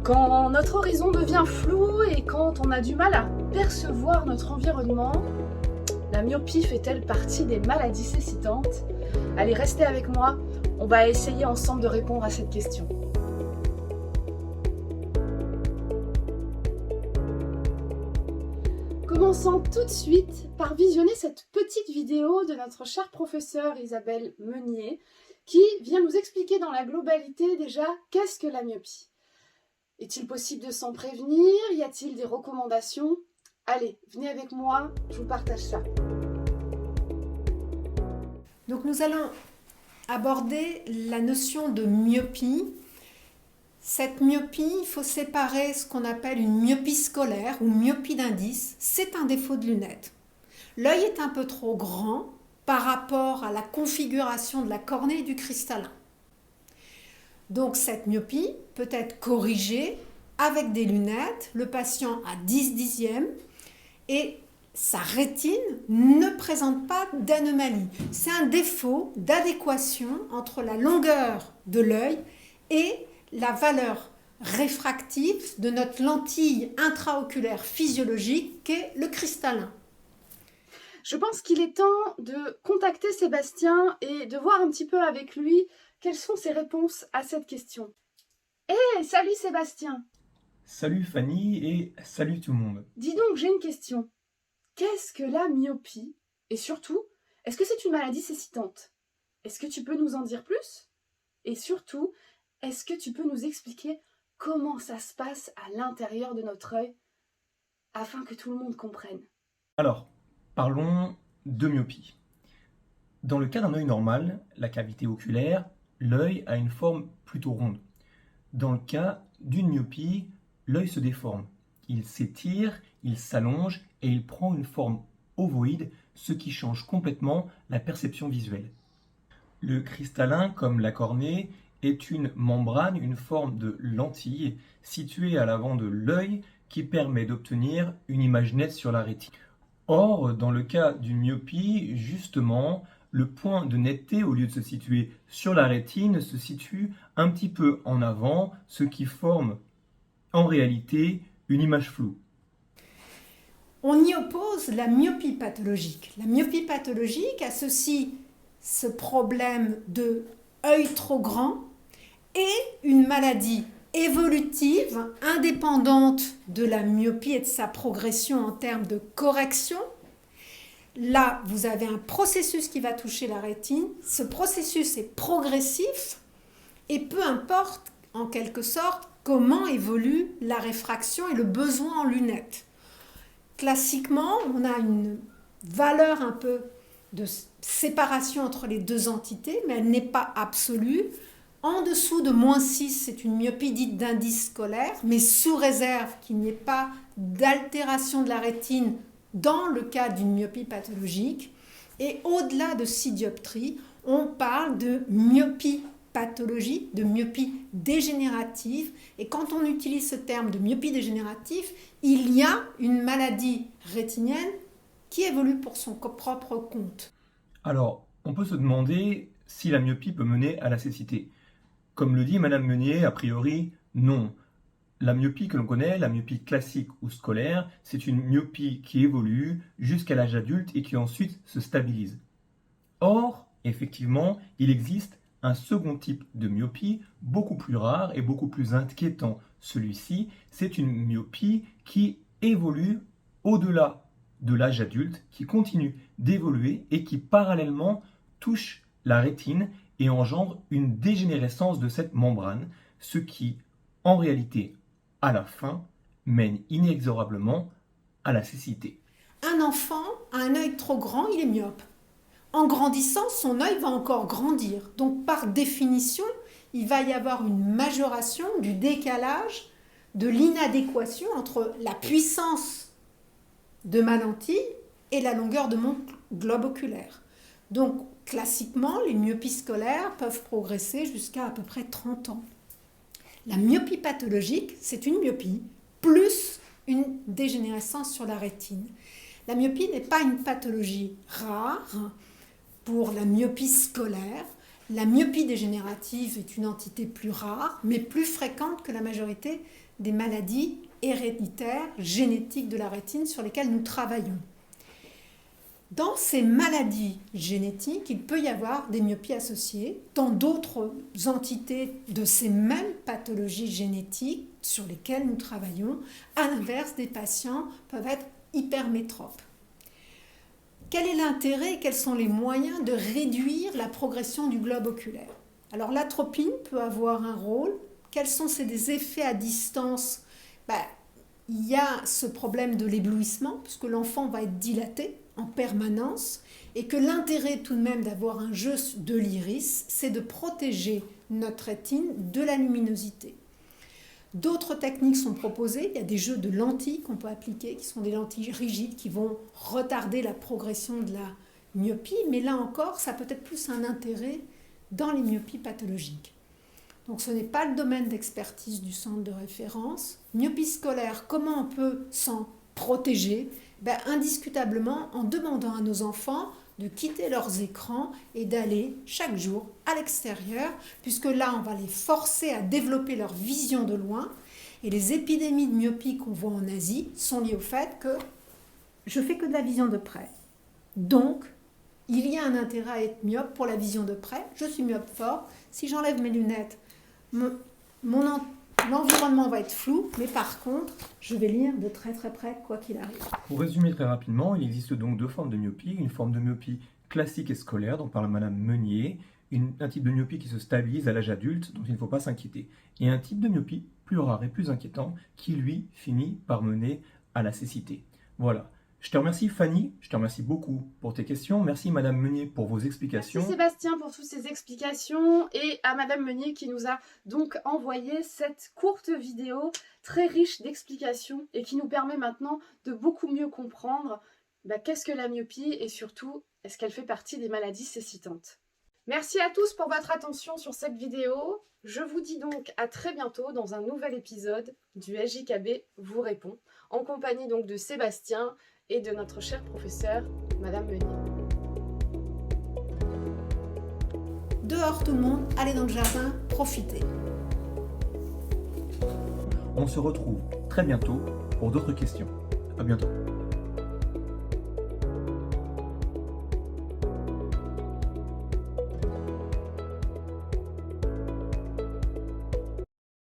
Quand notre horizon devient flou et quand on a du mal à percevoir notre environnement, la myopie fait-elle partie des maladies cécitantes? Allez, restez avec moi, on va essayer ensemble de répondre à cette question. Commençons tout de suite par visionner cette petite vidéo de notre chère professeure Isabelle Meunier qui vient nous expliquer dans la globalité déjà qu'est-ce que la myopie. Est-il possible de s'en prévenir? Y a-t-il des recommandations? Allez, venez avec moi, je vous partage ça. Donc nous allons aborder la notion de myopie. Cette myopie, il faut séparer ce qu'on appelle une myopie scolaire ou myopie d'indice. C'est un défaut de lunettes. L'œil est un peu trop grand par rapport à la configuration de la cornée et du cristallin. Donc cette myopie peut être corrigée avec des lunettes. Le patient a 10 dixièmes et sa rétine ne présente pas d'anomalie. C'est un défaut d'adéquation entre la longueur de l'œil et la valeur réfractive de notre lentille intraoculaire physiologique qu'est le cristallin. Je pense qu'il est temps de contacter Sébastien et de voir un petit peu avec lui quelles sont ses réponses à cette question. Salut Sébastien! Salut Fanny et salut tout le monde. Dis donc, j'ai une question. Qu'est-ce que la myopie? Et surtout, est-ce que c'est une maladie cécitante? Est-ce que tu peux nous en dire plus? Et surtout, est-ce que tu peux nous expliquer comment ça se passe à l'intérieur de notre œil afin que tout le monde comprenne? Alors, parlons de myopie. Dans le cas d'un œil normal, la cavité oculaire, l'œil a une forme plutôt ronde. Dans le cas d'une myopie, l'œil se déforme. Il s'étire, il s'allonge et il prend une forme ovoïde, ce qui change complètement la perception visuelle. Le cristallin, comme la cornée, est une membrane, une forme de lentille située à l'avant de l'œil qui permet d'obtenir une image nette sur la rétine. Or, dans le cas d'une myopie, justement, le point de netteté, au lieu de se situer sur la rétine, se situe un petit peu en avant, ce qui forme en réalité une image floue. On y oppose la myopie pathologique. La myopie pathologique associe ce problème de œil trop grand et une maladie évolutive indépendante de la myopie et de sa progression en termes de correction. Là, vous avez un processus qui va toucher la rétine. Ce processus est progressif et peu importe, en quelque sorte, comment évolue la réfraction et le besoin en lunettes. Classiquement, on a une valeur un peu de séparation entre les deux entités, mais elle n'est pas absolue. En dessous de -6, c'est une myopie dite d'indice scolaire, mais sous réserve qu'il n'y ait pas d'altération de la rétine dans le cas d'une myopie pathologique. Et au-delà de 6 dioptries, on parle de myopie pathologique, de myopie dégénérative. Et quand on utilise ce terme de myopie dégénérative, il y a une maladie rétinienne qui évolue pour son propre compte. Alors, on peut se demander si la myopie peut mener à la cécité. Comme le dit Madame Meunier, a priori, non. La myopie que l'on connaît, la myopie classique ou scolaire, c'est une myopie qui évolue jusqu'à l'âge adulte et qui ensuite se stabilise. Or, effectivement, il existe un second type de myopie, beaucoup plus rare et beaucoup plus inquiétant. Celui-ci, c'est une myopie qui évolue au-delà de l'âge adulte, qui continue d'évoluer et qui parallèlement touche la rétine et engendre une dégénérescence de cette membrane, ce qui, en réalité, à la fin, mène inexorablement à la cécité. Un enfant a un œil trop grand, il est myope. En grandissant, son œil va encore grandir. Donc, par définition, il va y avoir une majoration du décalage, de l'inadéquation entre la puissance de ma lentille et la longueur de mon globe oculaire. Donc, classiquement, les myopies scolaires peuvent progresser jusqu'à peu près 30 ans. La myopie pathologique, c'est une myopie plus une dégénérescence sur la rétine. La myopie n'est pas une pathologie rare. Pour la myopie scolaire, La myopie dégénérative est une entité plus rare, mais plus fréquente que la majorité des maladies héréditaires, génétiques de la rétine sur lesquelles nous travaillons. Dans ces maladies génétiques, il peut y avoir des myopies associées. Dans d'autres entités de ces mêmes pathologies génétiques sur lesquelles nous travaillons, à l'inverse, des patients peuvent être hypermétropes. Quel est l'intérêt et quels sont les moyens de réduire la progression du globe oculaire? Alors l'atropine peut avoir un rôle. Quels sont ces effets à distance? Il y a ce problème de l'éblouissement, puisque l'enfant va être dilaté en permanence, et que l'intérêt tout de même d'avoir un jeu de l'iris, c'est de protéger notre rétine de la luminosité. D'autres techniques sont proposées. Il y a des jeux de lentilles qu'on peut appliquer, qui sont des lentilles rigides qui vont retarder la progression de la myopie, mais là encore, ça peut être plus un intérêt dans les myopies pathologiques. Donc ce n'est pas le domaine d'expertise du centre de référence. Myopie scolaire, comment on peut s'en protéger? Indiscutablement en demandant à nos enfants de quitter leurs écrans et d'aller chaque jour à l'extérieur, puisque là on va les forcer à développer leur vision de loin. Et les épidémies de myopie qu'on voit en Asie sont liées au fait que je fais que de la vision de près. Donc il y a un intérêt à être myope pour la vision de près. Je suis myope fort. Si j'enlève mes lunettes, l'environnement va être flou, mais par contre, je vais lire de très très près quoi qu'il arrive. Pour résumer très rapidement, il existe donc deux formes de myopie. Une forme de myopie classique et scolaire, dont parle Madame Meunier, un type de myopie qui se stabilise à l'âge adulte, dont il ne faut pas s'inquiéter, et un type de myopie plus rare et plus inquiétant, qui lui finit par mener à la cécité. Voilà. Je te remercie Fanny, je te remercie beaucoup pour tes questions. Merci Madame Meunier pour vos explications. Merci Sébastien pour toutes ces explications et à Madame Meunier qui nous a donc envoyé cette courte vidéo très riche d'explications et qui nous permet maintenant de beaucoup mieux comprendre qu'est-ce que la myopie et surtout est-ce qu'elle fait partie des maladies cécitantes. Merci à tous pour votre attention sur cette vidéo. Je vous dis donc à très bientôt dans un nouvel épisode du SJKB vous répond en compagnie donc de Sébastien et de notre chère professeure, Madame Meunier. Dehors tout le monde, allez dans le jardin, profitez. On se retrouve très bientôt pour d'autres questions. À bientôt.